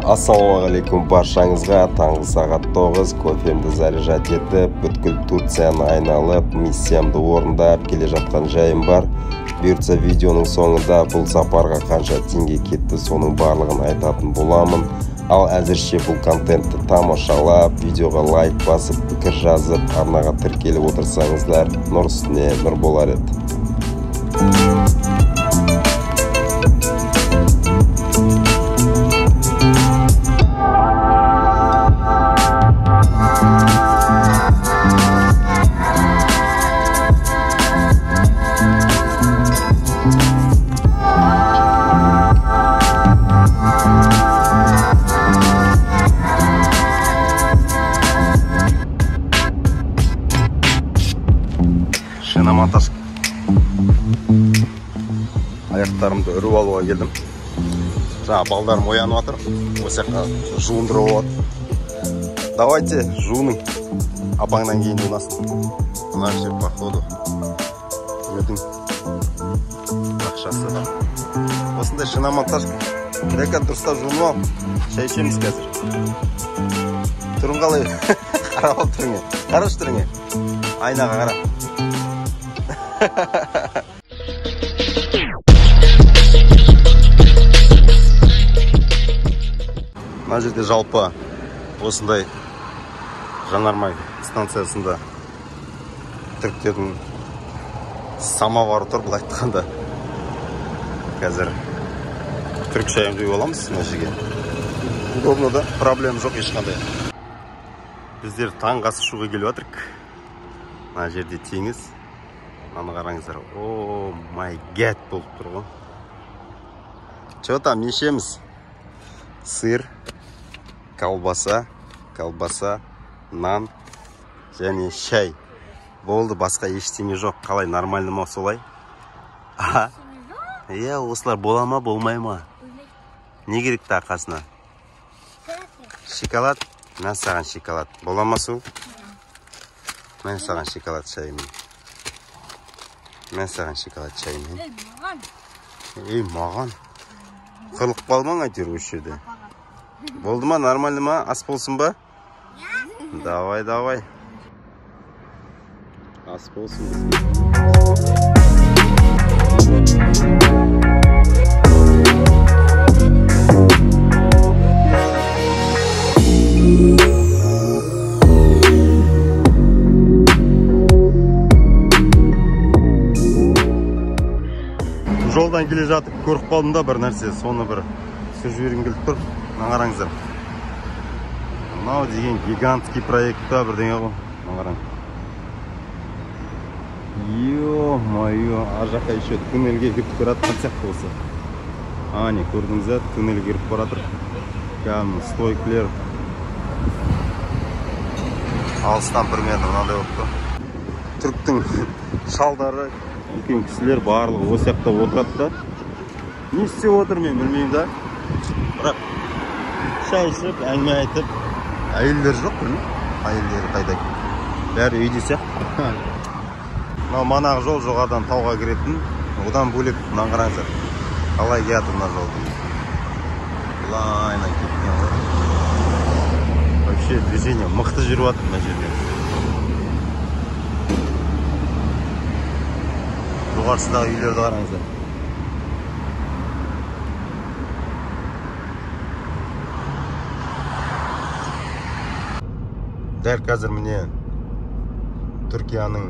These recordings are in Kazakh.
Ассалаумағалейкум баршаңызға. Таңғы сағат 9, кофемді заряжать етіп, бүткіл Турцияны айналып, миссиямды орындап келе жатқан жайым бар. Бұйыртса видеоның соңында бұл сапарға қанша теңге кетті, соның барлығын айтатын боламын. Ал әзірше бұл контентті тамашалап, видеоға лайк басып, пікір жазып, арнаға тіркеліп отырсаңыздар, нұр үстіне нұр болар еді. Шиномонтаж. Аяқтарымды үріп алуға келдім. Жаңа балдарым оянып жатыр. Осы жаққа жуындырып алады. Давайте жуының. Апаңнан кейін жуынасын. Мына жер походу өздің ақшасы. Осындай шиномонтаж. Рекан дұрыстап жуынып ал. Шай ішеміз қазір. Түрін қалай? Қарап ал түріңе. Қараш түріңе. Айнаға қара. Мына жерде жалпы осындай жанармай станциясында түріктердің самовары тұр, былай айтқанда. Қазір түрік шайын құйып аламыз мына жерге. Удобно да, проблема жоқ ешқандай. Біздер таңғы ас ішуге келіп жатырмыз. Мына жерде теңіз. Аны қараңыздар. О, май гад болып тұр ғой. Че там нешеміз? Сыр, колбаса, нан және шай. Болды, басқа ештеңе жоқ. Қалай, нормально ма солай? Иә, осылар бола ма, болмай ма? Не керек-ті арқасына? Шоколад? Мен саған шоколад. Бола ма су? Мен саған шоколад шаймен. Мен саған шоколад шаймен. Маған. Қырлық балмаң әйтеуір осы жерде. Болды ма, нормально ма? Ас болсын ба? Давай. Ас болсын. Жолдан келе жатып көріп қалдым да бір нәрсе, соны бір сөз жібергім келіп тұр. Мына қараңыздар. Мынау деген гигантский проектта бірдеңе ғой. Мына қараң. Ё-моё, ар жаққа еще туннельге кіріп баратқан сияқты болса. Не көрдіңіз, туннельге кіріп баратыр. Кәдімгі стойкілер. Алыстан 1 метр мынандай болып тұр. Түріктің шалдары, үлкен кісілер барлығы осы жақта отырады да. Не істеп отыр мен білмеймін да. Бірақ шай ішіп, әңгіме айтып, әйелдер жоқ білмеймін. Әйелдері қайда екен? Бәрі үйде сияқты. Манағы жол жоғарыдан тауға кіретін. Одан бөлек мынаны қараңыздар. Қалай келатыр мына жол. Лайнан кеткен ғой. Вообще движение мықты жүріп жатыр мына жерде. Жоғарысындағы үйлерді қараңыздар. Дәл қазір міне Түркияның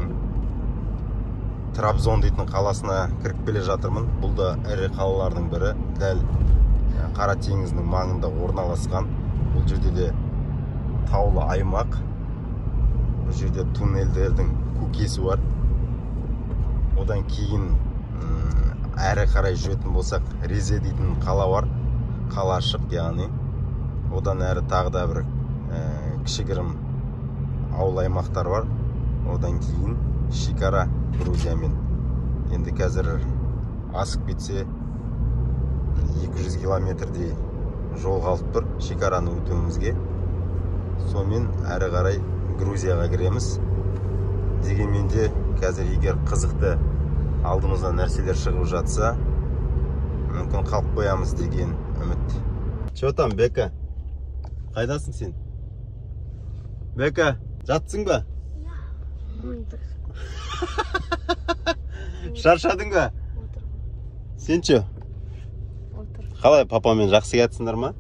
Трабзон дейтін қаласына кіріп келе жатырмын. Бұл да ірі қалалардың бірі. Дәл Қара теңізінің маңында орналасқан. Бұл жерде де таулы аймақ. Бұл жерде туннельдердің көкесі бар. Одан кейін әрі қарай жүретін болсақ, Резе дейтін қала бар. Қалашық яғни. Одан әрі тағы да бір кішігірім ауыл аймақтар бар. Одан кейін шекара Грузиямен. Енді қазір асып кетсе 200 километрдей жол қалып тұр шекараны өтуімізге. Сонымен әрі қарай Грузияға кіреміз. Дегенмен де қазір егер қызықты алдымыздан нәрселер шығып жатса, мүмкін қалып қоямыз деген үміт. Че там, Бека? Қайдасың сен? Бека, жатсың ба? Шаршадың ба? Сен че? Қалай, папамен жақсы кетсіңдер ма?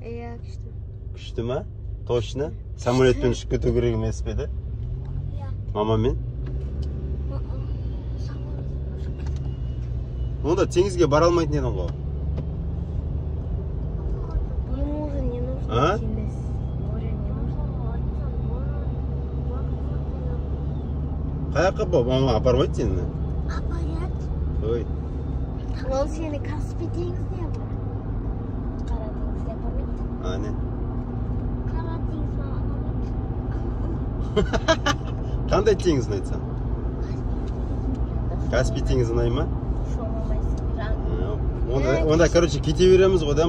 Иә, күшті. Күшті ма? Точно? Самолетпен ұшып кету керек емес пе еді? Иә. Мамамен? Онда теңізге бара алмайтын едің ғой. Ему уже не нужно. А? Море не нужно. Қаяққа мама апармайды сені? Апарады. Ой. Ол сені Каспий теңізіне апарады. Қара теңізге апармайды. А, не? Қара теңіз маған апармайды. Қандай теңізін айтсам? Каспий теңізі ұнай ма? Онда, короче, кете береміз ғой да,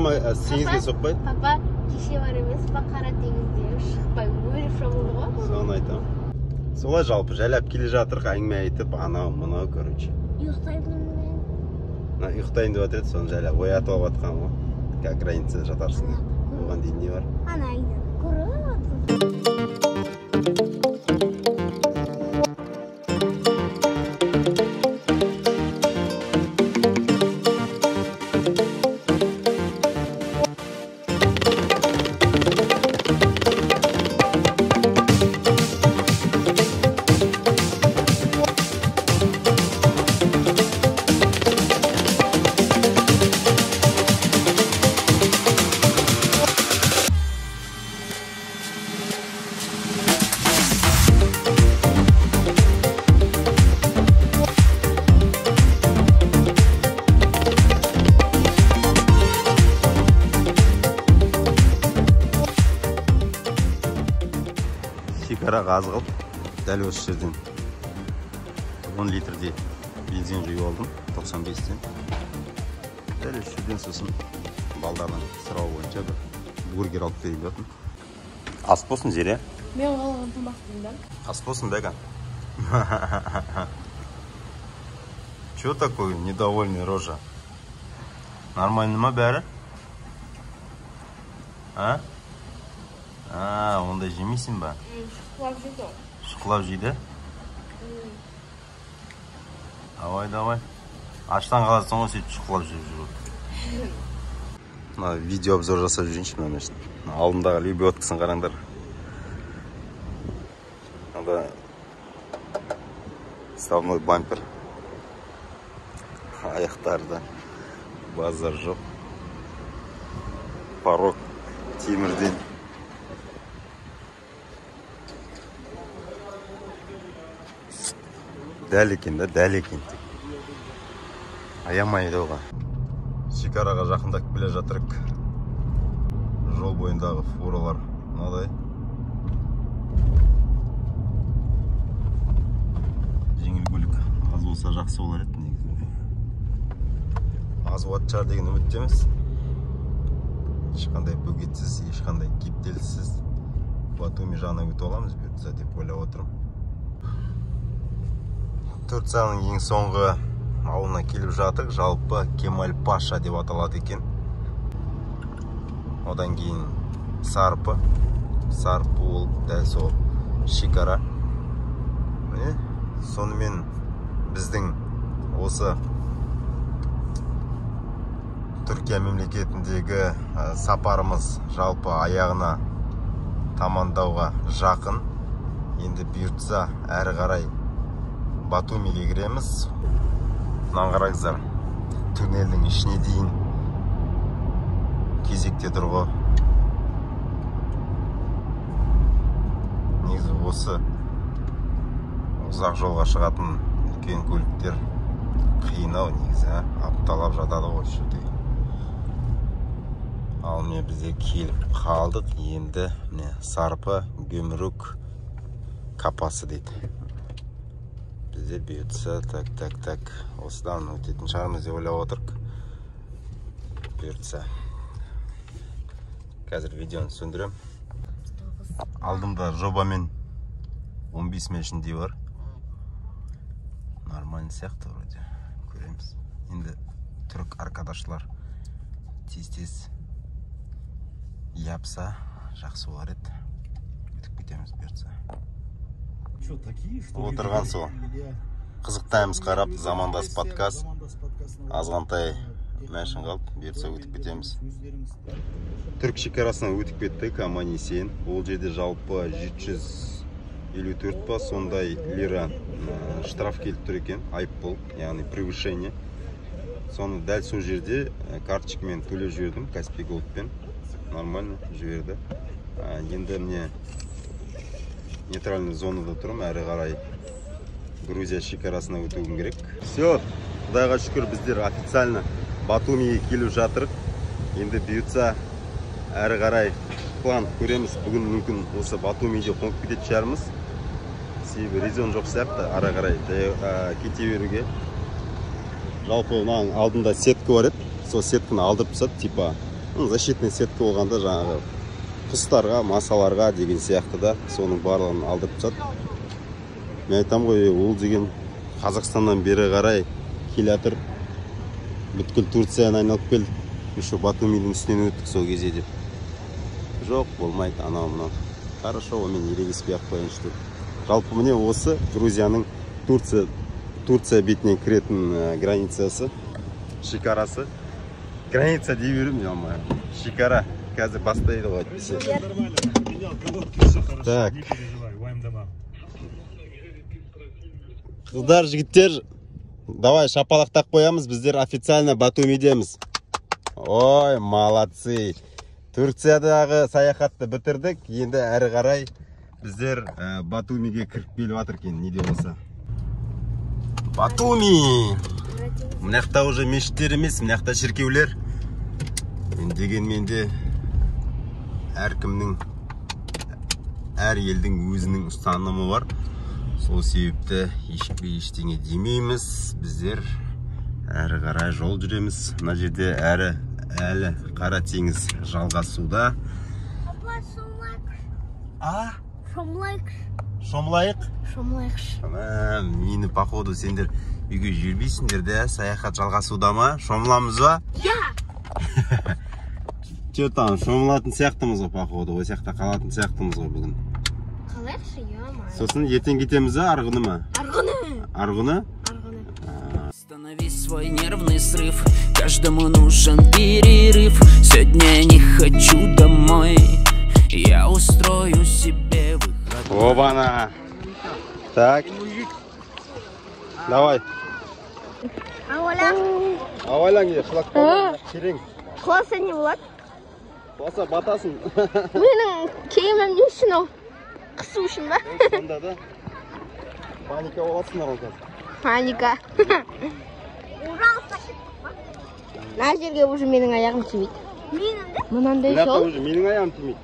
теңізге соқпайды. Папа, кеше бар емес па қара теңізде шықпай өліп шомылды ғой. Соны айтам. Солай жалпы жайлап келе жатырық, әңгіме айтып, анау, мынау, короче. Ұйықтаймын мен. Ұйықтайын деп жатыр еді, соны жайлап оятып алып жатқан ғой. Как граница жатарсың. Оған дейін не бар? Ана айдан көріп Шекараға аз қалып, дәл осы жерден 10 литрде бензин құйып алдым, 95-тен. Дәл осы жерден сосын балдардан сұрау бойынша бір бургер алып берейін деп жатырмын. Ас болсын, Зере? мен қалған тамақтың да. Ас болсын, Бека. Че такой недовольный рожа? Нормально ма бәрі? А? Онда жемейсің ба? Шықлап жеді. Шықлап жейді? Давай. Аштан қаласың ғой, сөйтіп шықлап жеп жүріп. Видео обзор жасап жүрейінші мына мешін. Алдымдағы лебедкасын қараңдар. Анда ставной бампер. Аяқтарда базар жоқ. Порог темірден. Дәл екен. Аямайды оға. Шекараға жақындап келе жатырық. Жол бойындағы фуралар мынадай. Жеңіл көлік аз болса жақсы болар еді негізінде. Аз болатын шығар деген үміттеміз. Ешқандай бөгетсіз, ешқандай кептеліссіз Батуми жағына өтіп аламыз бұйыртса деп ойлап отырмын. Турцияның ең соңғы ауылына келіп жатырық. Жалпы Кемаль Паша деп аталады екен. Одан кейін Сарпы ол дәл сол шекара. Сонымен біздің осы Түркия мемлекетіндегі сапарымыз жалпы аяғына тамандауға жақын. Енді бұйыртса әрі қарай Батумиге кіреміз. Мынаны қараңыздар, туннелдің ішіне дейін кезекте тұр ғой. Негізі осы ұзақ жолға шығатын үлкен көліктер қиынау негізі, апталап жатады ғой шөте. Ал міне бізде келіп қалдық. Енді Сарпы Гөмрүк капасы дейді. Бізде бұйыртса так. Осыдан өтетін шығармыз деп ойлап отырық. Бұйыртса. Қазір видеоны сөндірем. Алдымда жобамен 15 мешіндей бар. Нормально сияқты вроде. Көреміз. Енді түрік аркадашлар тез япса жақсы болар еді. Өтіп кетеміз берсе. Отырған сол. Қызықтаймыз қарап, замандас подкаст. Азғантай мәшін қалып, берсе өтіп кетеміз. Түрік шекарасынан өтіп кеттік, аман есен. Ол жерде жалпы 754 па сондай лира штраф келіп тұр екен, айыппұл, яғни превышение. Соны дәл сол жерде карточкамен төлеп жібердім, Каспий Голдпен. Нормально жіберді. Енді міне нейтральный зонада тұрмын, әрі қарай Грузия шекарасына өтуім керек. Все, Құдайға шүкір, біздер официально Батумиге келіп жатырық. Енді бұйыртса әрі қарай план көреміз. Бүгін мүмкін осы Батумиде қонып кететін шығармыз. Себебі резон жоқ сияқты, ары қарай кете беруге. Жалпы мынаның алдында сетка бар еді. Сол сетканы алдырып тастады, типа защитный сетка болғанда жаңағы құстарға, масаларға деген сияқты да, соның барлығын алдырып тастады. Мен айтам ғой, ол деген Қазақстаннан бері қарай келатыр. Бүткіл Турцияны айналып кел. Еще Батумидің үстінен өттік сол кезде деп. Жоқ, болмайды, анау мынау. Хорошо, мен ерегіспей ақ қояйыншы деп. Жалпы міне осы Грузияның Турция бетінен кіретін границасы, шекарасы. Граница дей берем, жалмай. Шекара қазір бастайды ғой. Так. Қыздар, жігіттер, давай шапалақтақ қоямыз, біздер официально Батумидеміз. Ой, молодцы. Турциядағы саяхатты бітірдік, енді әрі қарай біздер Батумиге кіріп келіп жатыр екен, неде болса. Батуми! Мынақта уже мешіттер емес, мынақта шіркеулер. Дегенмен де әркімнің, әр елдің өзінің ұстанымы бар. Сол себепті ешбір ештеңе демейміз. Біздер әрі қарай жол жүреміз. Мына жерде әлі қара теңіз жалғасуда. Шомлайық? Мені походу сендер үйге жүрбейсіңдер де, саяхат жалғасуда ма? Шомыламыз ба? Че там, шомылатын сияқтымыз ғой походу, о сияқта қалатын сияқтымыз ғой бүгін. Қалайықшы, ема. Сосын ертең кетеміз ба, арғыны ма? Арғыны? Останови свой нервный срыв, каждому нужен перерыв. Сегодня не хочу домой, я устрою себе выход. Оба-на! Так. Давай. Ауайлаң де, шылақпан керең. Құласа не болады? Құласа батасын. Менің киімім не үшін ол? Қысу үшін ба? Сонда да. Паника боласыңдар ол қазір. Паника. Мына жерге уже менің аяғым тимейді. Менің де? Мынандай сол. Менің аяғым тимейді.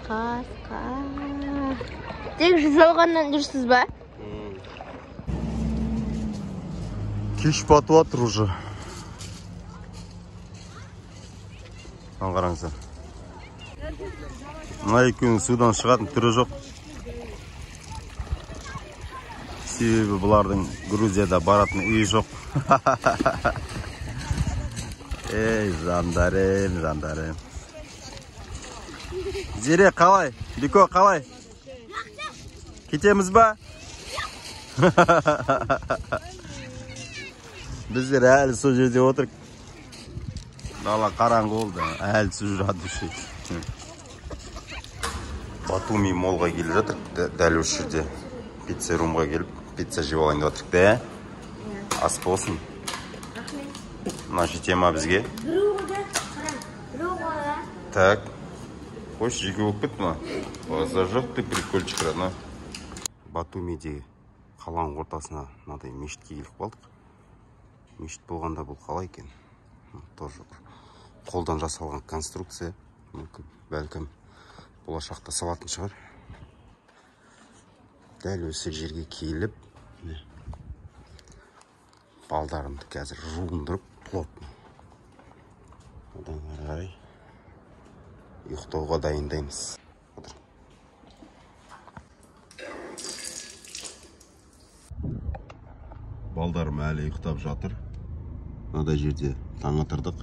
Қасқа. Тек жасалғаннан жүрсіз ба? Кеш батып жатыр уже. Қараңыздар. Мына екеуінің судан шығатын түрі жоқ. Себебі бұлардың Грузияда баратын үйі жоқ. Ей, жандарым. Зере, қалай? Бико, қалай? Кетеміз ба? Біздер әлі сол жерде отырып. Дала қараңғы болды, әлі сол жатушы. Батуми молға келіп жатыр, дәл осы жерде пицца румға келіп, пицца жеп алайын деп отырық та. Ас болсын. Мына жете ма бізге? Так. Қойшы, жеке болып кетті ма? Базар жоқ деп прикольчик рана. Батумиде қаланың ортасына мынадай мешітке келіп қалдық. Мешіт болғанда бұл қалай екен? Тоже қолдан жасалған конструкция. Бәлкім болашақта салатын шығар. Дәл осы жерге келіп, балдарымды қазір жуындырып, плот. Одан қарай ұйықтауға дайындаймыз. Балдарым әлі ұйықтап жатыр. Мынадай жерде таң атырдық.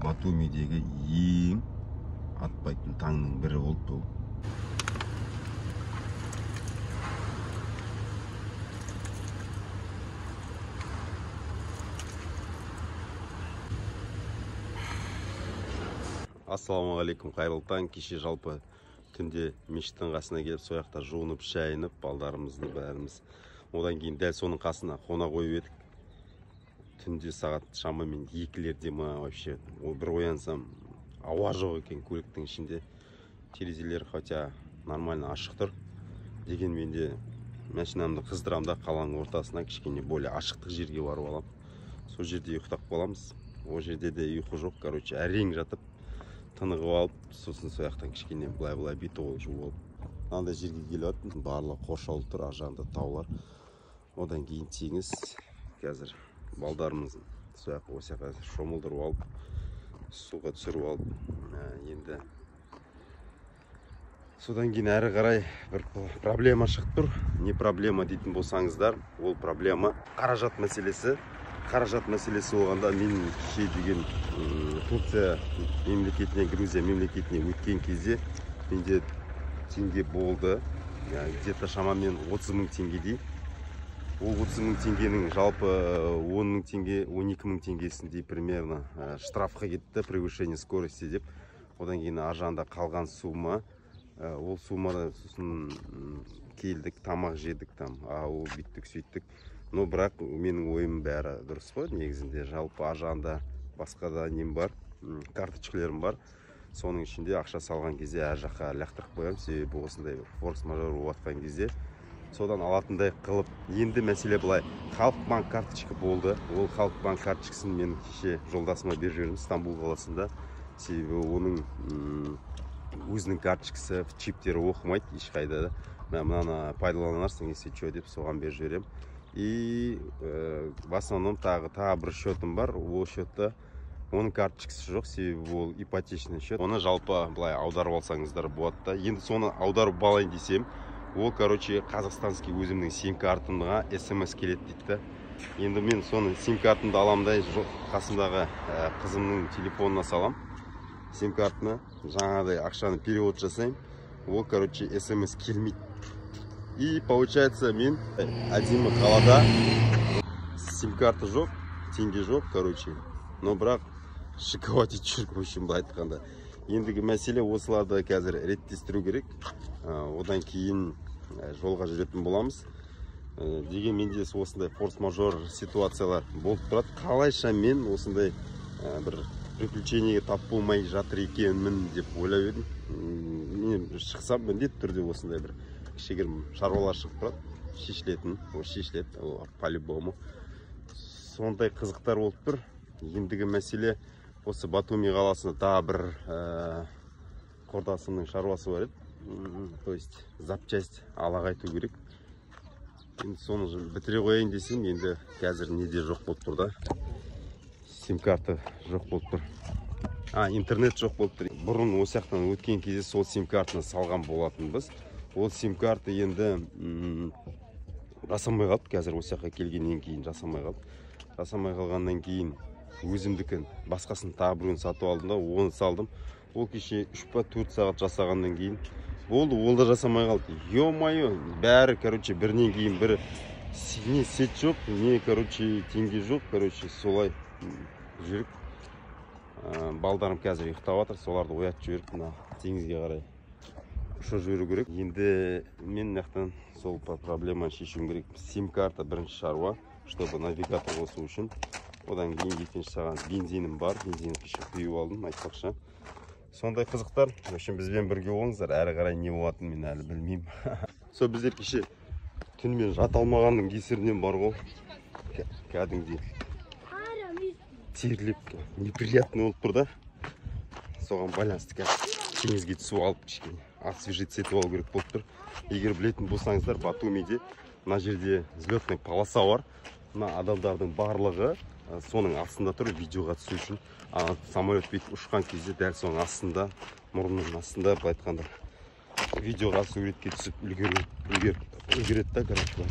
Батумидегі ең атпайтын таңның бірі болды бұл. Ассалаумағалейкум, қайырлы таң. Кеше жалпы түнде мешіттің қасына келіп, сояқта жуынып, шайынып, балдарымызды бәріміз. Одан кейін дәл соның қасына қона қойып едік. Түнде сағат шамамен 2-лерде ма вообще. Бір оянсам, ауа жоқ екен көліктің ішінде. Терезелер хотя нормально ашық тұр. Дегенмен де машинамды қыздырам да қаланың ортасына кішкене более ашықтық жерге барып алам. Сол жерде ұйықтап қаламыз. Ол жерде де ұйқы жоқ, короче, әрең жатып тынығып алып, сосын сояқтан кішкене былай беті ол жуып алып. Мынандай жерге келіп аттым, барлығы қоршаулы тұр, ар жағында таулар. Одан кейін теңіз. Қазір балдарымыздың сояққа осяққа шомылдырып алып, суға түсіріп алып, енді содан кейін әрі қарай бір проблема шығып тұр. Не проблема дейтін болсаңыздар, ол проблема қаражат мәселесі. Қаражат мәселесі болғанда мен кеше деген Турция мемлекетіне, Грузия мемлекетіне өткен кезде менде теңге болды. Где-то шамамен 30 000 теңгедей. Ол 30 000 теңгенің жалпы 10 000 теңге, 12 000 теңгесіндей примерно штрафқа кетті, превышение скорости деп. Одан кейін ар жағында қалған сумма. Ол суммада сосын келдік, тамақ жедік там, ол бүйттік, сөйттік. Но бірақ менің ойым бәрі дұрыс қой, негізінде жалпы ар жағында басқа да нем бар, карточкаларым бар. Соның ішінде ақша салған кезде әр жаққа лақтырып қоямын, себебі осындай форс-мажор болып жатқан кезде содан алатындай қылып. Енді мәселе былай, Халықбанк карточка болды. Ол Халықбанк карточкасын мен кеше жолдасыма беріп жібердім Стамбул қаласында. Себебі оның өзінің карточкасы, чиптері оқымайды ешқайда да. Мен мынаны пайдаланарсың, если что деп соған беріп жіберемін. И в основном тағы бір счетым бар. Ол счетта оның карточкасы жоқ, себебі ол ипотечный счет. Оны жалпы былай аударып алсаңыздар болады да. Енді соны аударып алайын десем, ол короче қазақстанский өзімнің сим-картымға SMS келеді дейді. Енді мен соны сим-картымды аламдай қасымдағы қызымның телефонына салам. Сим-картына жаңағыдай ақшаны перевод жасаймын. Ол короче SMS келмейді. И получается мен әдемі қалада сим-карта жоқ, теңге жоқ, короче. Но бірақ шиковать етіп жүр, былай айтқанда. Ендігі мәселе осыларды қазір реттестіру керек. Одан кейін жолға жүретін боламыз. Деген менде осындай форс-мажор ситуациялар болып тұрады. Қалайша мен осындай бір приключениеге тап болмай жатыр екенмін деп ойлап едім. Мен шықсам міндетті түрде осындай бір кішігірім шаруалар шығып тұрады, шешілетін, шешіледі, по-любому. Сондай қызықтар болып тұр. Ендігі мәселе осы Батуми қаласында тағы бір құрдасымның шаруасы бар еді. То есть запчасть ала қайту керек. Енді соны бітіре қояйын десем, енді қазір неде жоқ болып тұр да. Сим-карта жоқ болып тұр. Интернет жоқ болып тұр. Бұрын осяқтан өткен кезде сол сим-картаны салған болатынбыз. Ол сим-карта енді жасамай қалды. Қазір осяққа келгеннен кейін жасамай қалды. Жасамай қалғаннан кейін өзімдікін басқасын тағы біреуін сатып алдым да, оны салдым. Ол кеше 3-4 сағат жасағаннан кейін болды, ол да жасамай қалды. Ё-майо, бәрі, короче, бірінен кейін бірі не сет жоқ, не, короче, теңге жоқ, короче, солай жүріп. Балдарым қазір ұйықтап жатыр, соларды оятып жіберіп, теңізге қарай ұшып жіберу керек. Енді мен нақтан сол проблеманы шешуім керек. Сим-карта бірінші шаруа, чтобы навигатор қосу үшін. Одан кейін екінші саған бензинім бар, бензин кеше құйып алдым, айтпақша. Сондай қызықтар. В общем, бізбен бірге болыңыздар. Әрі қарай не болатынын мен әлі білмеймін. Сол біздер кеше түнімен жата алмағанның кесірінен бар ғой. Кәдімгідей терлеп, неприятный болып тұр да. Соған байланысты теңізге түсіп алып кішкене освежить етіп алу керек болып тұр. Егер білетін болсаңыздар, Батумиде мына жерде взлетный полоса бар. Мына адамдардың барлығы соның астында тұр, видеоға түсу үшін. Самолет бүйтіп ұшқан кезде дәл соның астында, мұрнының астында, былай айтқанда видеоға суретке түсіп үлгереді да, короче.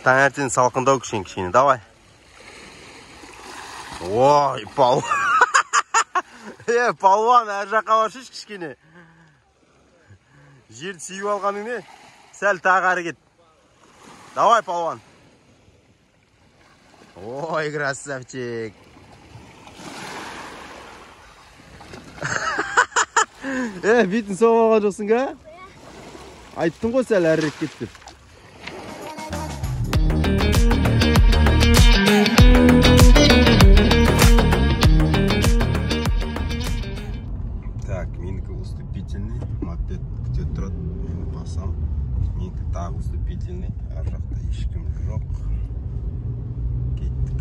Таңертең салқындау кішкене, давай. Ой, палуан. Палуан, әр жаққа баршыш кішкене. Жерді сүйіп алғаның не? Сәл тағы әрі кет. Давай, палуан. Ой, красавчик. Бетін соғып алған жоқсың ға? Айттың ғой сәл әрірек кет деп. Так, менікі уступительный. Мопед күтет тұрады. Мені басам. Менікі тағы уступительный. Ар жақта ешкім жоқ. Кеттік.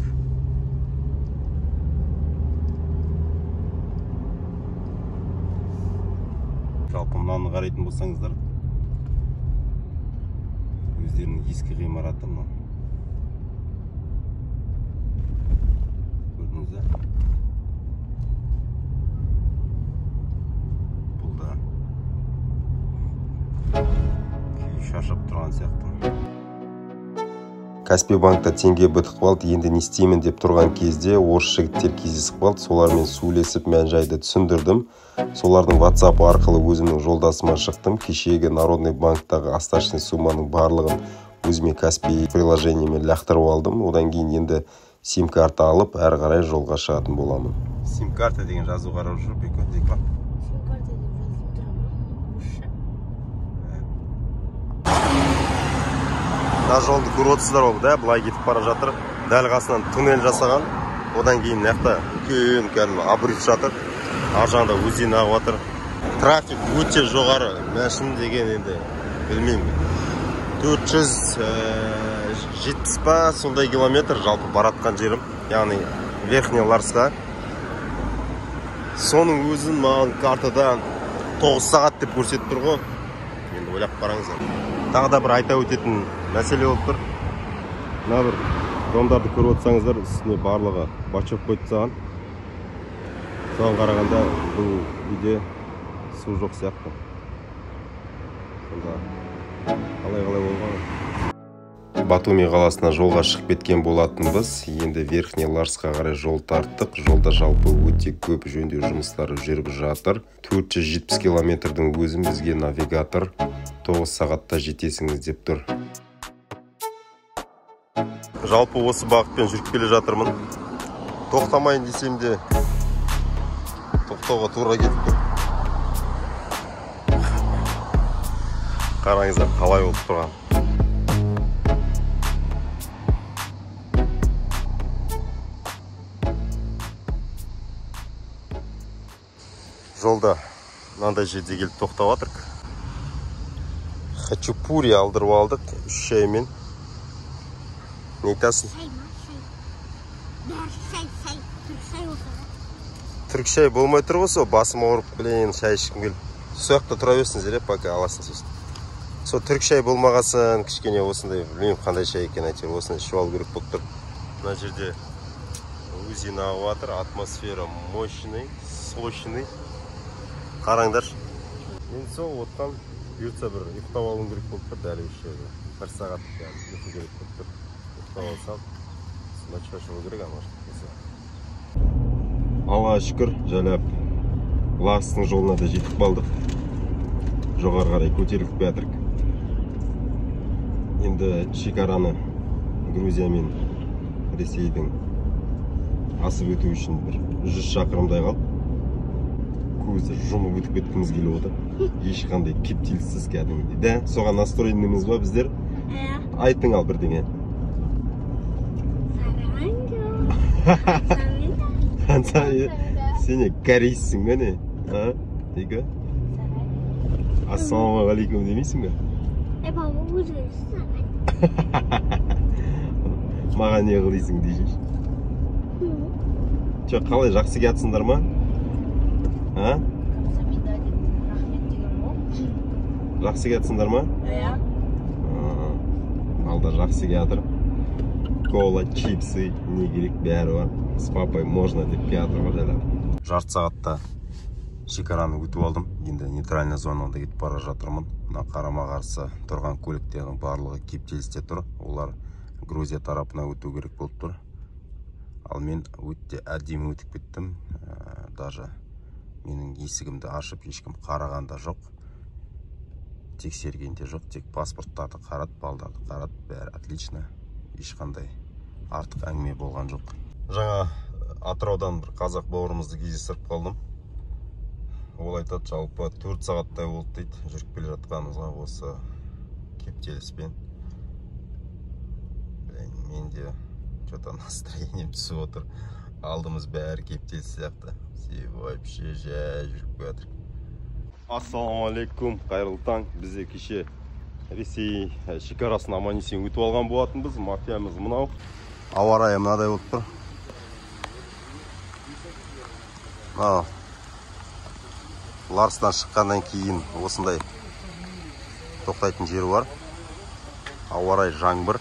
Жалпы мынаны қарайтын болсаңыздар, өздерінің ескі ғимараты мынау. Көрдіңіз бе? Бұл да күйі шаршап тұрған сияқты. Каспий банкта теңге бітіп қалды, енді не істеймін деп тұрған кезде орыс жігіттер кездесіп қалды. Солармен сөйлесіп мән-жайды түсіндірдім. Солардың WhatsApp арқылы өзімнің жолдасыма шықтым. Кешегі Народный банктағы остаточный сумманың барлығын өзіме Каспий приложениемен лақтырып алдым. Одан кейін енді сим-карта алып, әрі қарай жолға шығатын боламын. Сим-карта деген жазу қарап жүр, бекон. Сим-карта деп жазып тұрмын. Мына жолды көріп отырсыздар ғой, да, былай кетіп бара жатыр. Дәл қасынан туннель жасаған. Одан кейін мына үлкен кәдімгі обрыв жатыр. Ар жағында өзен ағып жатыр. Трафик өте жоғары. Мәшін деген енді білмеймін. 470 па сондай километр жалпы баратқан жерім. Яғни Верхний Ларска. Соның өзін маған картада 9 сағат деп көрсетіп тұр ғой. Енді ойлап қараңыздар. Тағы да бір айта өтетін мәселе болып тұр. Мына бір домдарды көріп отырсаңыздар, үстіне барлығы бачок қойып тастаған. Соған қарағанда бұл үйде су жоқ сияқты. Сонда қалай болған? Батуми қаласына жолға шығып кеткен болатынбыз. Енді Верхний Ларсқа қарай жол тарттық. Жолда жалпы өте көп жөндеу жұмыстары жүріп жатыр. 470 километрдің өзін бізге навигатор 9 сағатта жетесіңіз деп тұр. Жалпы осы бағытпен жүріп келе жатырмын. Тоқтамайын десем де тоқтауға тура кетіп тұр. Қараңыздар, қалай болып тұрған. Жолда мынандай жерде келіп тоқтап жатырмық. Хачапури алдырып алдық 3 шаймен. Не айтасың? Түрік шай болмай тұр ғой, басым ауырып, блин, шай ішкім келіп. Сояқта тұра берсіңіздер, пока аласың сосын. Сол түрік шай болмағасын, кішкене осындай, білмеймін қандай шай екен әйтеуір, осындай ішіп алу керек болып тұр. Мына жерде өзен ағып жатыр, атмосфера мощный, сочный. Қараңдар. Енді сол оттан бұйыртса бір ұйықтап алуым керек болып тұр, дәл осы жерде. 1 сағат ұйықтау керек болып тұр. Ұйықтап алсам, ночқа шығу керек, Аллаға шүкір, жәләп Ларстың жолына да жетіп қалдық. Жоғары қарай көтеріліп бәтірік. Енді шекараны Грузия мен Ресейдің асып өту үшін бір 100 шақырымдай қалып. Көзді жұмып өтіп кеткіміз келіп отыр. Ешқандай кептеліссіз кәдімгідей. Да, соған настроеніміз ба біздер? Айттың ал бірдеңе. Сен корейсің бе не? Декі? Ассалаумағалейкум демейсің бе? Маған не қылайсың дейсің? Қалай жақсы кетсіңдер ма? Жақсы кетсіңдер ма? Алда жақсы кетір. Кола, чипсы, не керек бәрі бар. С папой можно деп кетір бар әлі. Жарты сағатта шекараны өтіп алдым. Енді нейтральный зонада кетіп бара жатырмын. Мына қарама қарсы тұрған көліктердің барлығы кептелісте тұр. Олар Грузия тарапына өту керек болып тұр. Ал мен өте әдемі өтіп кеттім. Даже менің есігімді ашып ешкім қарағанда жоқ. Тексергенде жоқ. Тек паспорттарды қарат, балдарды қарат, бәрі отлично. Ешқандай артық әңгіме болған жоқ. Жаңа Атыраудан бір қазақ бауырымызды кездестіріп қалдым. Ол айтады, жалпы 4 сағаттай болды дейді, жүріп келе жатқанымызға осы кептеліспен. Менде что-то настроением түсіп отыр. Алдымыз бәрі кептеліс сияқты. Вообще жай жүріп жатыр. Ассалаумалейкум, қайырлы таң. Бізде кеше Ресей шекарасын аман-есен өтіп алған болатынбыз. Мафиямыз мынау. Ауа райы мынадай болып тұр. Ларстан шыққаннан кейін осындай тоқтайтын жері бар. Ауа райы жаңбыр.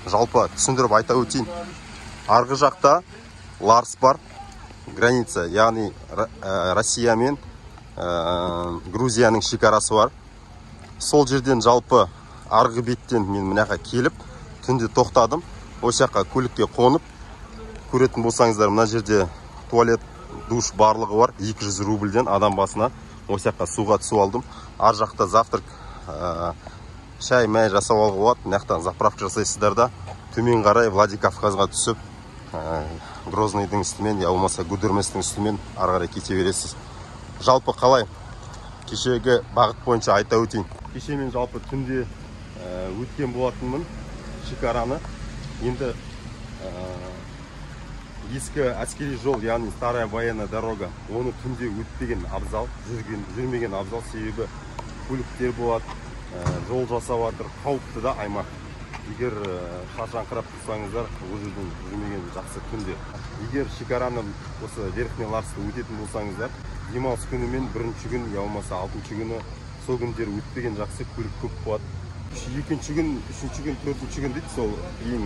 Жалпы түсіндіріп айта өтейін. Арғы жақта Ларс бар, граница, яғни Россия мен Грузияның шекарасы бар. Сол жерден жалпы арғы беттен мен мынаға келіп, түнде тоқтадым. Осы жаққа көлікке қонып, көретін болсаңыздар, мына жерде туалет, душ барлығы бар. 200 рубльден адам басына. Осы жаққа суға түсіп алдым. Ар жақта завтрак, шай мәй жасап алғы болады. Мынаяқтан заправка жасайсыздар да, төмен қарай Владикавказға түсіп, Грозныйдың үстімен, я болмаса Гудерместің үстімен ары қарай кете бересіз. Жалпы қалай? Кешегі бағыт бойынша айта өтейін. Кеше мен жалпы түнде өткен болатынмын шекараны. Енді ескі әскери жол, яғни старая военная дорога, оны түнде өтпеген абзал, жүрмеген абзал, себебі көліктер болады, жол жасап жатыр, қауіпті да аймақ. Егер шаршаңқырап тұрсаңыздар, ол жерден жүрмеген жақсы түнде. Егер шекараны осы Верхний Ларсты өтетін болсаңыздар, демалыс күні мен бірінші күн, я болмаса 6-шы күні сол күндері өтпеген жақсы, көлік көп болады. 2-ші күн, 3-ші күн, 4-ші күн дейді, сол ең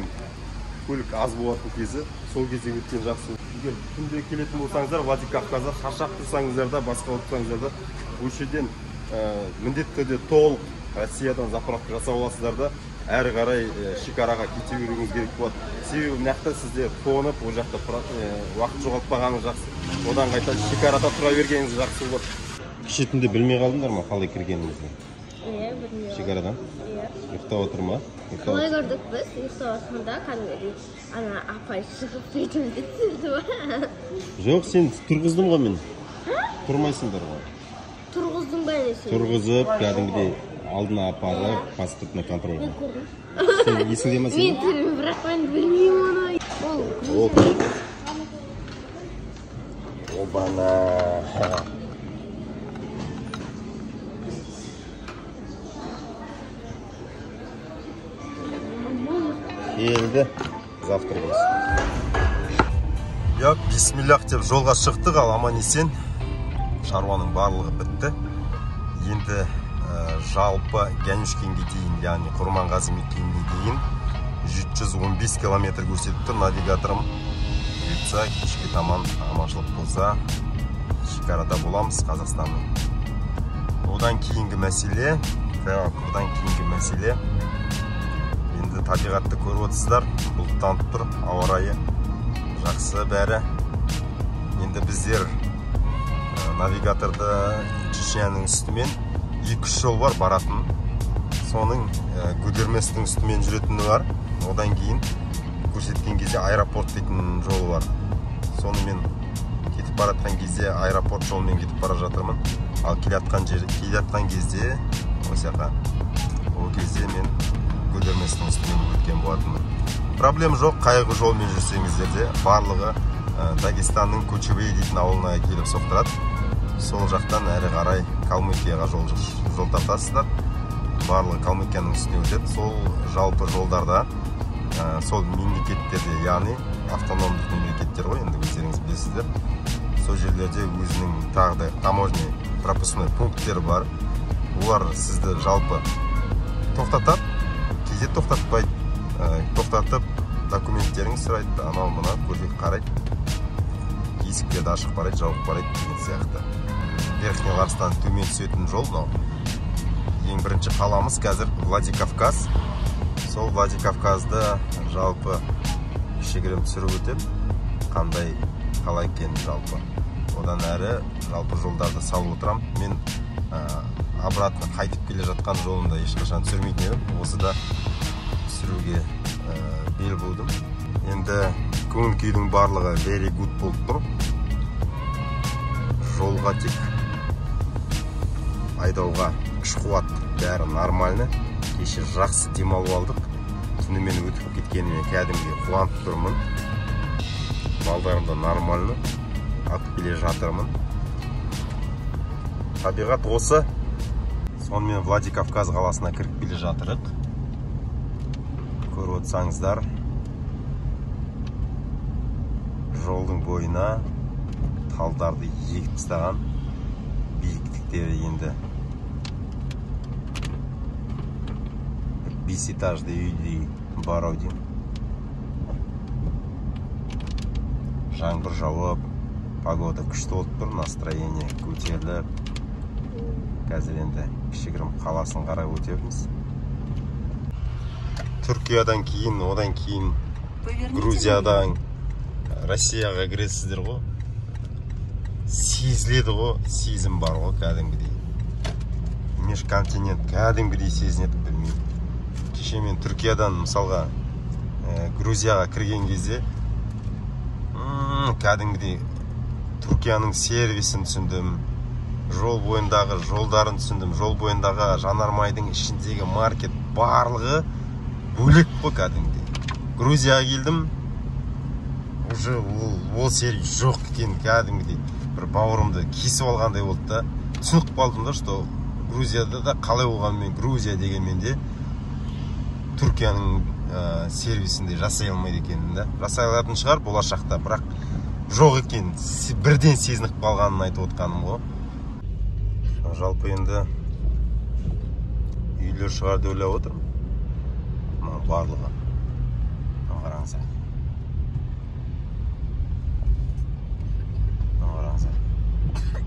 көлік аз болатын кезі, сол кезде өткен жақсы. Егер түнде келетін болсаңыздар, Владикавказда шаршап тұрсаңыздар да, басқа отырсаңыздар да, осы жерден міндетті де толық Россиядан заправка жасап аласыздар да, әрі қарай шекараға кете беруіңіз керек болады. Себебі мынақты сіздер қонып, ол жақта уақыт жоғалтпағаныңыз жақсы. Одан қайта шекарада тұра бергеніңіз жақсы болады. Кеше түнде білмей қалдыңдар ма, қалай кіргеніңізді? Иә, білмей. Шекарадан? Иә. Ұйықтап отыр ма? Қалай көрдік біз? Ұйықтап отқанда кәдімгідей ана апай шығып бетімізді түсірді ма? Жоқ, сен тұрғыздым ғой мен. Тұрмайсыңдар ғой. Тұрғыздың ба не сен? Тұрғызып, кәдімгідей алдына апарып, паспортный контроль. Мен көрдім. Сен есіңде ме сен? Мен түрім, бірақ мен білмеймін оны. Обана. Келді. Завтрагымыз. Я бисмиллах деп жолға шықтық, ал аман-есен. Шаруаның барлығы бітті. Енді жалпы Ганюшкинге дейін, яғни Құрманғазы мекеніне дейін 715 километр көрсетіп тұр навигаторым. Бұйыртса, кешке таман аманшылық болса, шекарада боламыз Қазақстанның. Одан кейінгі мәселе, енді табиғатты көріп отырсыздар, бұлттанып тұр, ауа райы жақсы бәрі. Енді біздер навигаторды Чечняның үстімен 2-3 жол бар баратын. Соның Гудерместің үстімен жүретіні бар. Одан кейін көрсеткен кезде аэропорт дейтін жолы бар. Соны мен кетіп баратқан кезде аэропорт жолымен кетіп бара жатырмын. Ал келатқан кезде осяқа. Ол кезде мен Гудерместің үстімен өткен болатынмын. Проблем жоқ, қайғы жолмен жүрсеңіздер де барлығы Дагестанның Кочевей дейтін ауылына келіп соқтырады. Сол жақтан әрі қарай Калмыкияға жол тартасыздар. Барлығы Калмыкияның үстіне өтеді. Сол жалпы жолдарда, сол мемлекеттерде, яғни автономдық мемлекеттер ғой, енді өздеріңіз білесіздер. Сол жерлерде өзінің тағы таможня пропускной пункттері бар. Олар сізді жалпы тоқтатады, кейде тоқтатпайды. Тоқтатып документтерін сұрайды, анау мына көрдік қарайды. Есіктерді ашық барайды, жауып барайды деген сияқты. Верхний Ларстан төмен түсетін жол, ең бірінші қаламыз қазір Владикавказ. Сол Владикавказды жалпы кішігірім түсіріп өтем, қандай қалай екен жалпы. Одан әрі жалпы жолдарды салып отырам. Мен обратно қайтып келе жатқан жолында ешқашан түсірмейтін едім. Осы да түсіруге бел будым. Енді көңіл күйдің барлығы very good болып тұр. Жолға тек айдауға күш қуат бәрі нормальны. Кеше жақсы демалып алдық. Түнімен өтіп кеткеніме кәдімгі қуанып тұрмын. Балдарым да нормальны. Атып келе жатырмын. Табиғат осы. Сонымен Владикавказ қаласына кіріп келе жатырық. Көріп отырсаңыздар, жолдың бойына талдарды егіп тастаған. Биіктіктері енді 5 этажды үйдей бар ау деймін. Жаңбыр жауып, погода күшті болып тұр, настроение көтеріліп. Қазір енді кішігірім қаласын қарай өтеміз. Түркиядан кейін, одан кейін Грузиядан Россияға кіресіздер ғой. Сезіледі ғой, сезім бар ғой кәдімгідей. Межконтинент кәдімгідей сезінеді, білмеймін. Кеше мен Түркиядан мысалға Грузияға кірген кезде кәдімгідей Түркияның сервисін түсіндім. Жол бойындағы жолдарын түсіндім. Жол бойындағы жанармайдың ішіндегі маркет барлығы бөлек қой кәдімгідей. Грузияға келдім, уже ол сервис жоқ екен кәдімгідей. Бір бауырымды кесіп алғандай болды да. Түсініп қалдым да, что Грузияда да қалай болғанмен Грузия дегенмен де Түркияның сервисінде жасай алмайды екенін да. Жасай алатын шығар болашақта, бірақ жоқ екен, бірден сезініп қалғанын айтып отқаным ғой. Жалпы енді үйлер шығар деп ойлап отырмын. Барлығы. Қараңыздар. Қараңыздар.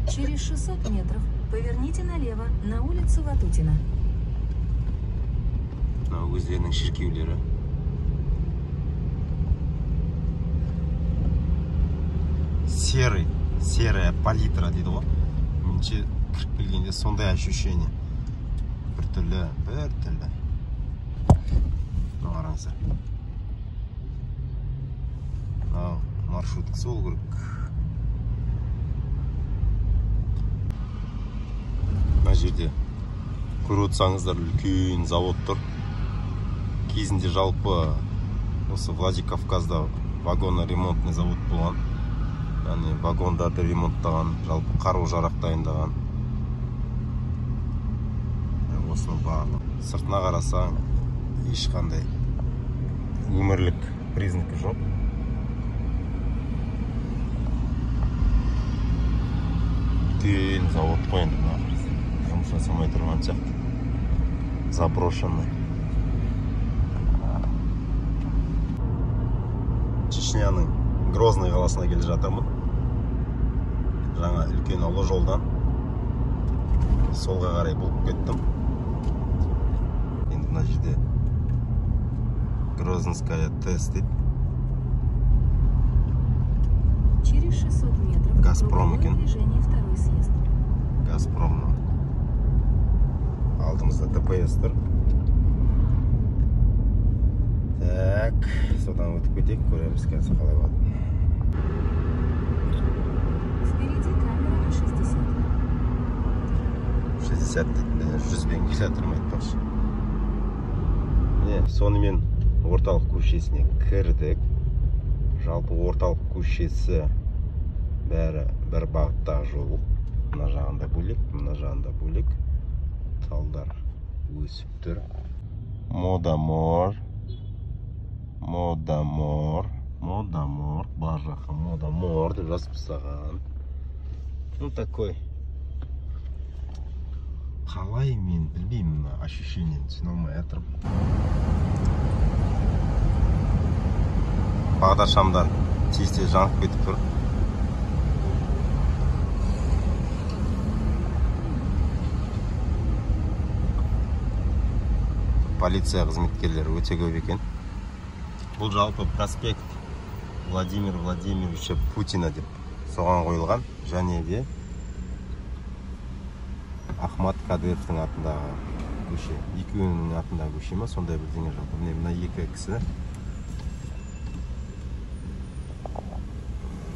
Через 600 метров поверните налево на улицу Ватутина. Өздерінің шіркеулері. Серая палитра дейді ғой. Менше кіріп келгенде сондай ощущение. Бір түрлі. Қараңыздар. Маршрутка сол көрік. Мына жерде көріп отырсаңыздар, үлкен завод тұр. Кезінде жалпы осы Владикавказда вагонно-ремонтный завод болған. Яғни вагондарды ремонттаған, жалпы қару-жарақ дайындаған. Осының барлығы. Сыртына қарасаң, ешқандай өмірлік признакі жоқ. Үлкен завод қойынды мына. Жұмыс жасамай тұрған сияқты. Заброшенный. Чечняның Грозный қаласына келе жатырмын. Жаңа үлкен ұлы жолдан солға қарай болып кеттім. Енді мына жерде Грозненская ТЭС дейді. Через 600 метров Газпром екен. движение второй съезд. Газпромның алдымызда ДПС тұр. Так, содан өтіп кетейік, көреміз қазір қалай болады. Впереди камера на 60. 60 дейді, 100-бен келе тұрмай айтпақшы. Сонымен орталық көшесіне кірдік. Жалпы орталық көшесі бәрі бір бағыттағы жол. Мына жағында бөлек, мына жағында бөлек. Талдар өсіп тұр. Модамор, бар жаққа Модамор деп жазып тастаған. Ну такой. Қалай мен білмеймін, ощущение түсіне алмай жатырмын. Бағдаршамдар тез-тез жанып кетіп тұр. Полиция қызметкерлері өте көп екен. Бұл жалпы проспект Владимир Владимировича Путина деп соған қойылған. Және де Ахмат Кадыровтың атындағы көше. Екеуінің атындағы көше ма? Сондай бірдеңе жатыр. Мына екі кісі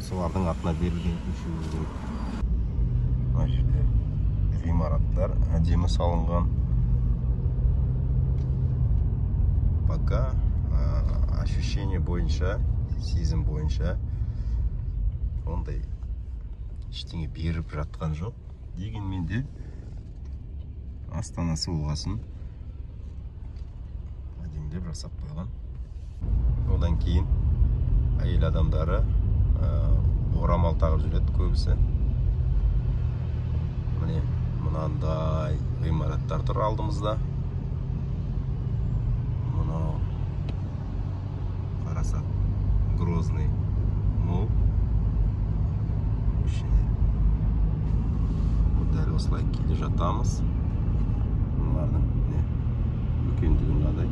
солардың атына берілген көше керек. Мына жерде ғимараттар әдемі салынған. Пока ощущение бойынша, сезім бойынша ондай ештеңе беріп жатқан жоқ. Дегенмен де астанасы болғасын әдемілеп жасап қойған. Одан кейін әйел адамдары орамал тағып жүреді көбісі. Міне мынандай ғимараттар тұр алдымызда. Мынау қарасақ Грозный мол. Дәл осылай келе жатамыз. Бұлардың үлкендігі мынадай,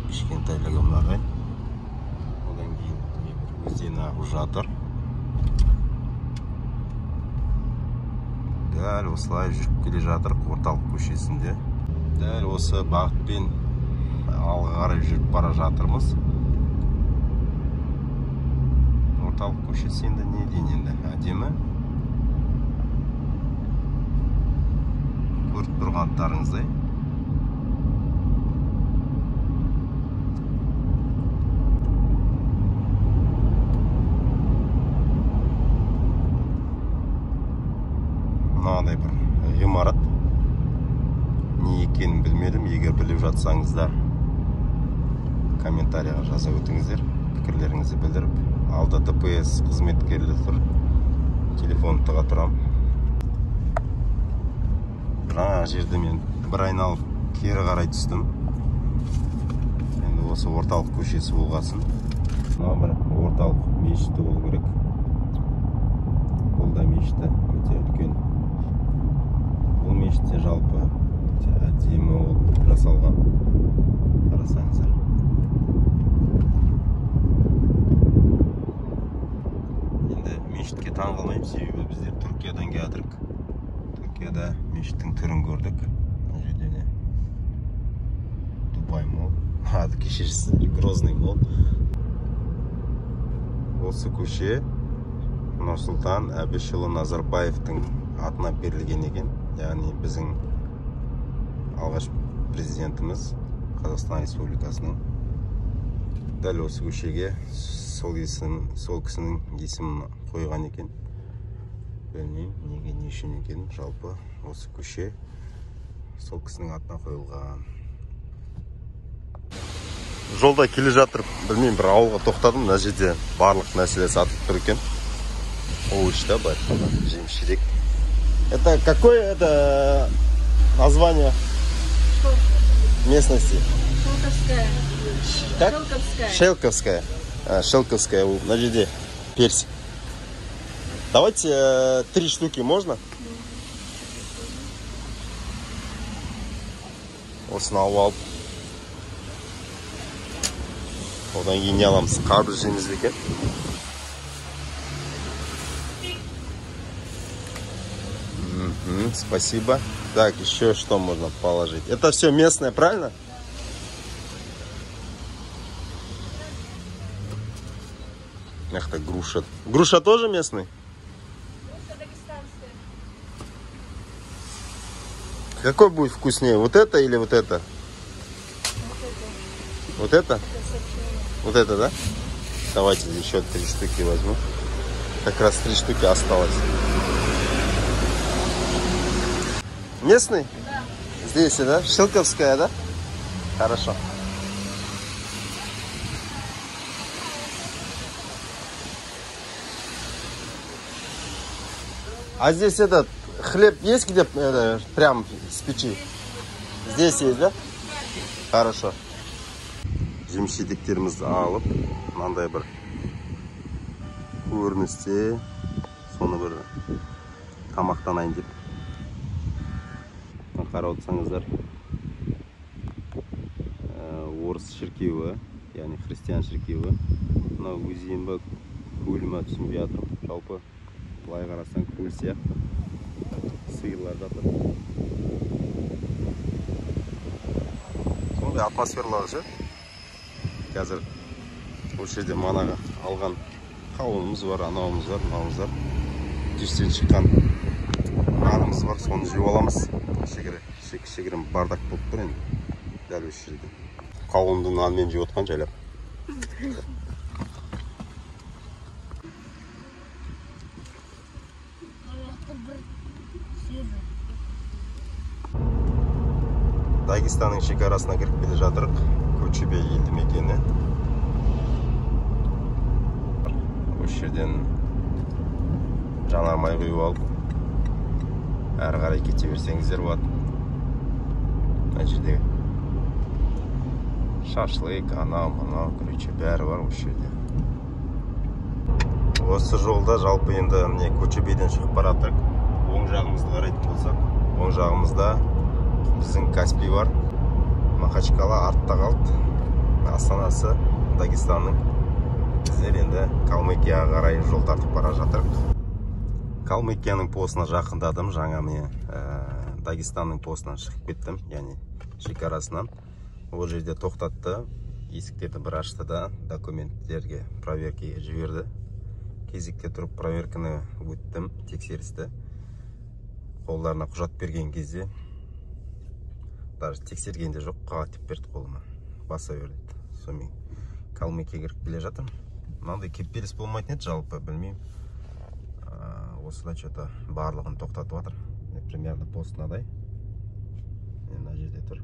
кішкентайлығы мынандай. Одан кейін өзен ағып жатыр. Дәл осылай жүріп келе жатыр орталық көшесінде. Дәл осы бағытпен алға қарай жүріп бара жатырмыз. Орталық көшесі енді не дейін енді? Әдемі. Көріп тұрғандарыңыздай. Мынандай бір ғимарат. Не екенін білмедім. Егер біліп жатсаңыздар, комментарияға жаза өтіңіздер. Пікірлеріңізді білдіріп. Алда ДПС қызметкерлері тұр. Телефон тыға тұрам. Жаңа жерде мен бір айналып кері қарай түстім. Енді осы орталық көшесі болғасын. Мына бір орталық мешіті болу керек. Бұл да мешіті өте үлкен. Бұл мешітте жалпы әдемі болып жасалған. Қарасаңыздар. Енді мешітке таңғалмаймын, себебі біздер Түркиядан келдік. Түркияда мешіттің түрін көрдік. Жерде Дубай мол. Кешірсіз, Грозный мол. Осы көше Нұрсұлтан Әбішұлы Назарбаевтың атына берілген екен. Яғни біздің алғаш президентіміз Қазақстан Республикасының дәл осы көшеге сол кісінің есімін қойған екен. Білмеймін, неге не үшін екен, жалпы осы көше сол кісінің атына қойылған. Жолда келе жатыр, білмеймін, бір ауылға тоқтадым. Мына жерде барлық нәрселер сатылып тұр екен. Овощ да бар, жеміс-жидек. Это какое это название местности? Шелковская. Как? Шелковская. Шелковская. Шелковская, на жерде персик. Давайте 3 штуки можно? Осыны алып. Одан кейін не аламыз? Қарбыз жейміз бе екен? Спасибо. Так, еще что можно положить? Это все местное, правильно? Эх, так груша. Груша тоже местный? Груша дагестанская. Какой будет вкуснее? Вот это или вот это? Вот это? Вот это, да? Давайте еще 3 штуки возьму. Как раз 3 штуки осталось. Местный? Да. Здесь, да? Шелковская, да? Хорошо. А здесь этот хлеб есть где прям с печи? Здесь есть, да? Хорошо. Жемшедектерімізді алып, мынандай бір көріністе соны бір тамақтанайын деп. Қарап отырсаңыздар, орыс шіркеуі, яғни христиан шіркеуі мына өзен ба көл ма түсінбей жатырмын. Жалпы былай қарасаң көл сияқты. Сиырлар жатыр. Сондай атмосфералар ше. Қазір осы жерде манаға алған қауынымыз бар, анауымыз бар, мынауымыз бар. Жүштен шыққан нанымыз бар, соны жеп аламыз. Кішігірім бардак болып тұр енді. Дәл осы жерде. Қауынды нанмен жеп отқан жайлап. Дагестанның шекарасына кіріп келе жатырық. Көчебе елді мекені. Осы жерден жанармай құйып алып, әрі қарай кете берсеңіздер болады. Мына жерде шашлык, анау, короче, бәрі бар осы жерде. Осы жолда жалпы енді Көчебеден шығып баратырық. Оң жағымызды қарайтын болсақ, оң жағымызда біздің Каспий бар. Махачкала артта қалды. Астанасы Дагестанның. Біздер енді Калмыкияға қарай жол тартып бара жатырық. Калмыкияның постына жақындадым. Жаңа міне Дагестанның постынан шығып кеттім, яғни шекарасынан. Ол жерде тоқтатты, есіктерді бір ашты да документтерге проверкаға жіберді. Кезекте тұрып проверканы өттім, тексерісті. Қолдарына құжат берген кезде даже тексергенде жоқ, қағатып берді қолыма. Баса берді. Сонымен Калмыкияға кіріп келе жатырмын. Мынандай кептеліс болмайтын еді, жалпы білмеймін. Осыда что-то барлығын тоқтатып жатыр. Примерно постынадай. Мына жерде тұр.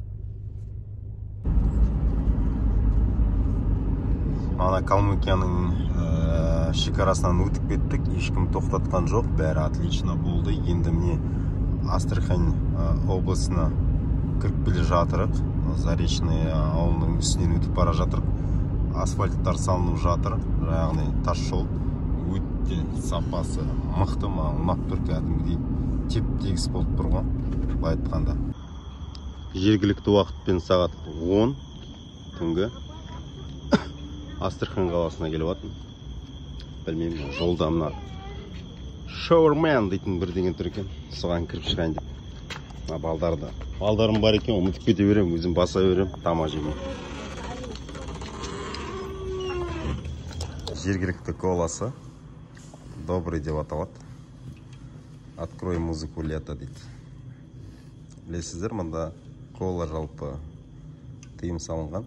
Ана Калмыкияның шекарасынан өтіп кеттік. Ешкім тоқтатқан жоқ. Бәрі отлично болды. Енді міне Астрахань облысына кіріп келе жатырық. Заречный ауылының үстінен өтіп бара жатырық. Асфальттар салынып жатыр. Яғни тас жол. Өте сапасы мықты, маған ұнап тұр, кәдімгідей теп-тегіс болып тұр ғой, былай айтқанда. Жергілікті уақытпен сағат 10 түнгі Астрахань қаласына келіп жатырмын. Білмеймін, жолда мына шоурмен дейтін бірдеңе тұр екен, соған кіріп шығайын деп. Балдарым бар екен, ұмытып кете берем, өзім баса берем, тама жемей. Жергілікті коласы добрый деп аталады. Открой музыку лета дейді. Білесіздер, мұнда кола жалпы тыйым салынған.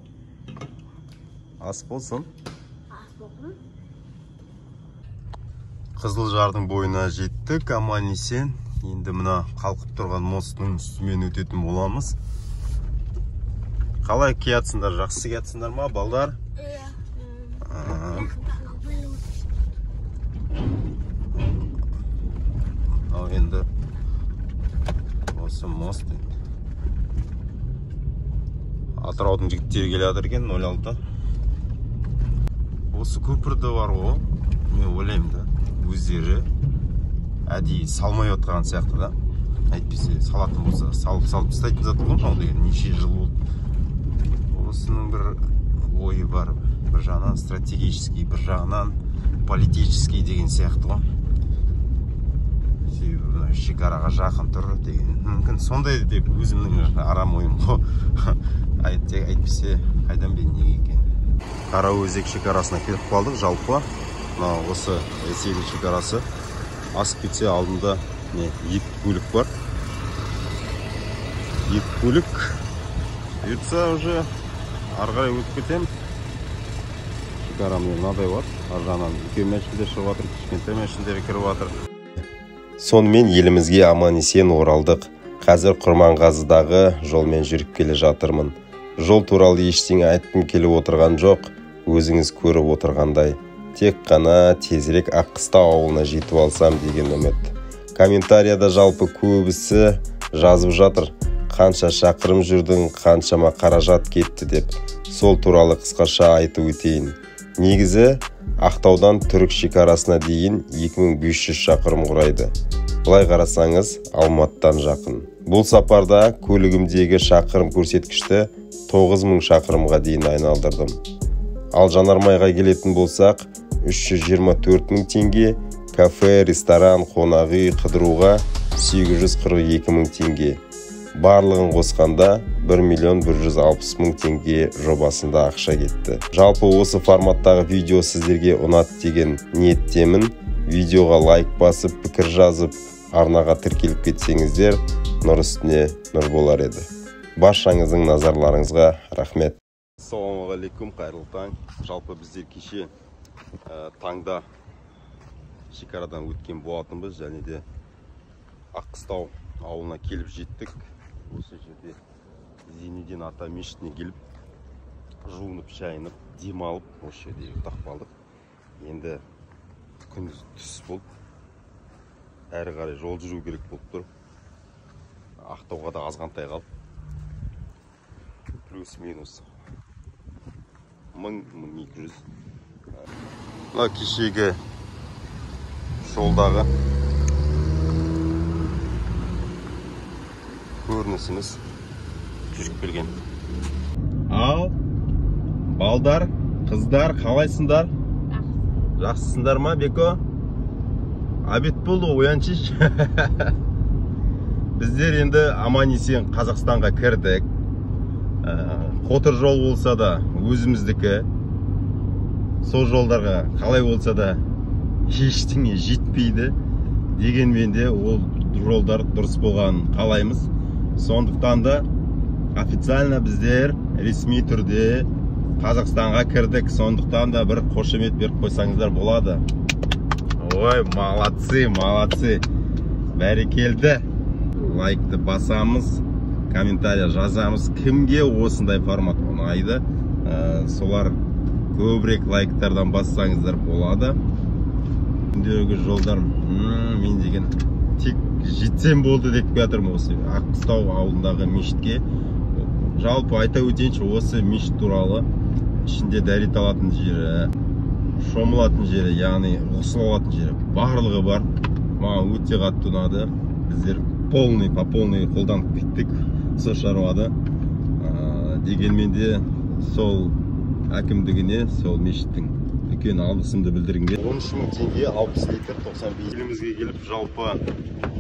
Ас болсын. Қызылжардың бойына жеттік, аман есен. Енді мына қалқып тұрған мосттың үстімен өтетін боламыз. Қалай киятсыңдар, жақсы киятсыңдар ма, балдар? Ал енді осы мост. Атыраудың жігіттері келе жатыр екен, 06. Осы көпірді бар ғой, мен ойлаймын да, өздері әдейі салмай отқан сияқты да. Әйтпесе салатын болса, салып тастайтын зат ғой, мынау деген неше жыл болды. Осының бір ойы бар, бір жағынан стратегический, бір жағынан политический деген сияқты ғой. Шекараға жақын тұр деген. Мүмкін сондай деп өзімнің арам ойым ғой. Әйтпесе қайдан бен неге екен. Қараөзек шекарасына келіп қалдық жалпы. Осы Ресейдің шекарасы. Асып кетсе алдында екі көлік бар. Екі көлік. Бұйыртса уже арғарай өтіп кетем. Шекарамның мынадай бар. Ар жағынан үлкен мәшіндер шығып жатыр, кішкентай мәшіндер кіріп жатыр. Сонымен елімізге аман-есен оралдық. Қазір Құрманғазыдағы жолмен жүріп келе жатырмын. Жол туралы ештеңе айтқым келіп отырған жоқ. Өзіңіз көріп отырғандай. Тек қана тезірек Аққыстау ауылына жетіп алсам деген үміт. Комментарияда жалпы көбісі жазып жатыр. Қанша шақырым жүрдің, қаншама қаражат кетті деп. Сол туралы қысқаша айтып өтейін. Негізі Ақтаудан түрік шекарасына дейін 2500 шақырым құрайды. Былай қарасаңыз, Алматыдан жақын. Бұл сапарда көлігімдегі шақырым көрсеткішті 9000 шақырымға дейін айналдырдым. Ал жанармайға келетін болсақ, 324 мың теңге, кафе, ресторан, қонағы, қыдыруға 842 мың теңге. Барлығын қосқанда 1.160.000 теңге жобасында ақша кетті. Жалпы осы форматтағы видео сіздерге ұнады деген ниеттемін. Видеоға лайк басып, пікір жазып, арнаға тіркеліп кетсеңіздер, нұр үстіне нұр болар еді. Баршаңыздың назарларыңызға рахмет. Ассалаумағалейкум, қайырлы таң. Жалпы біздер кеше таңда шекарадан өткен болатынбыз, және де Аққыстау ауылына келіп жеттік. Осы жерде Зейнеден ата мешітіне келіп, жуынып, шайынып, демалып, осы жерде ұйықтап қалдық. Енді күндіз түс болып, әрі қарай жол жүру керек болып тұр. Ақтауға да азғантай қалып, плюс-минус 1000-1200. Мына кешегі жолдағы көрінісіміз жүріп келген. Ал, балдар, қыздар, қалайсыңдар? Жақсысыңдар ма, Беко? Обед болды, ояншыш. Біздер енді аман-есен Қазақстанға кірдік. Қотыр жол болса да өзіміздікі. Сол жолдарға қалай болса да ештеңе жетпейді. Дегенмен де ол жолдар дұрыс болғанын қалаймыз. Сондықтан да официально біздер ресми түрде Қазақстанға кірдік. Сондықтан да бір қошемет беріп қойсаңыздар болады. Ой, молодцы, молодцы. Бәрекелді. Лайкты басамыз, комментария жазамыз. Кімге осындай формат ұнайды, солар көбірек лайктардан бассаңыздар болады. Күндегі жолдар, мен деген тек жетсем болды деп жатырмын осы Аққыстау ауылындағы мешітке. Жалпы айта өтейінші, осы мешіт туралы ішінде дәрет алатын жері, шомылатын жері, яғни ғұсыл алатын жері барлығы бар. Маған өте қатты ұнады. Біздер по полный қолданып кеттік сол шаруада. Дегенмен де сол әкімдігіне, сол мешіттің үлкен алғысымды білдіргім келеді. 13.000 теңге 60 литр 95. Елімізге келіп жалпы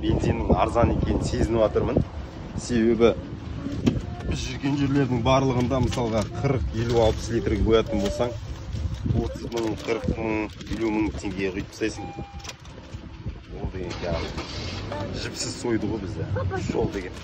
бензиннің арзан екенін сезініп жатырмын. Себебі біз жүрген жерлердің барлығында мысалға 40-50-60 литрге қоятын болсаң, 30 мың, 40 мың, 50 мың теңгеге құйып тастайсың. Ол деген жіпсіз сойды ғой бізде. Жол деген.